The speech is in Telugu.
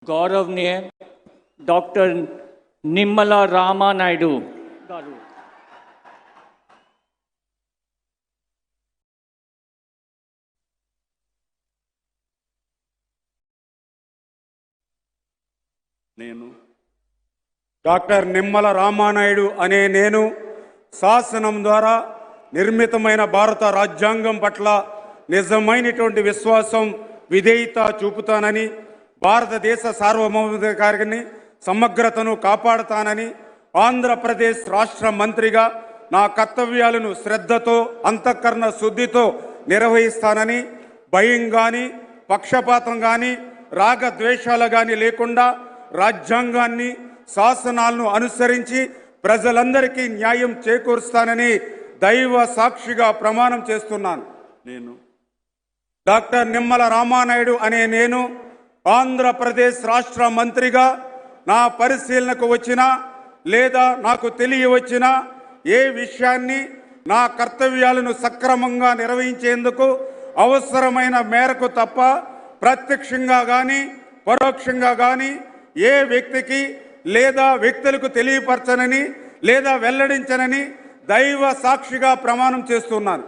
गौरवनीय डॉक्टर निम्मला रामा नायडू गारू నేను డాక్టర్ నిమ్మల రామానాయుడు అనే నేను శాసనం ద్వారా నిర్మితమైన భారత రాజ్యాంగం పట్ల నిజమైనటువంటి విశ్వాసం విధేయత చూపుతానని, భారతదేశ సార్వభౌమాధికారాన్ని సమగ్రతను కాపాడుతానని, ఆంధ్రప్రదేశ్ రాష్ట్ర మంత్రిగా నా కర్తవ్యాలను శ్రద్ధతో అంతఃకరణ శుద్ధితో నిర్వహిస్తానని, భయం కానీ పక్షపాతం కానీ రాగద్వేషాలు కానీ లేకుండా రాజ్యాంగాన్ని శాసనాలను అనుసరించి ప్రజలందరికీ న్యాయం చేకూరుస్తానని దైవ సాక్షిగా ప్రమాణం చేస్తున్నాను. నేను డాక్టర్ నిమ్మల రామానాయుడు అనే నేను ఆంధ్రప్రదేశ్ రాష్ట్ర మంత్రిగా నా పరిశీలనకు వచ్చినా లేదా నాకు తెలియవచ్చినా ఏ విషయాన్ని నా కర్తవ్యాలను సక్రమంగా నిర్వహించేందుకు అవసరమైన మేరకు తప్ప ప్రత్యక్షంగా కానీ పరోక్షంగా కానీ ఏ వ్యక్తికి లేదా వ్యక్తులకు తెలియపరచనని లేదా వెల్లడించనని దైవ సాక్షిగా ప్రమాణం చేస్తున్నాను.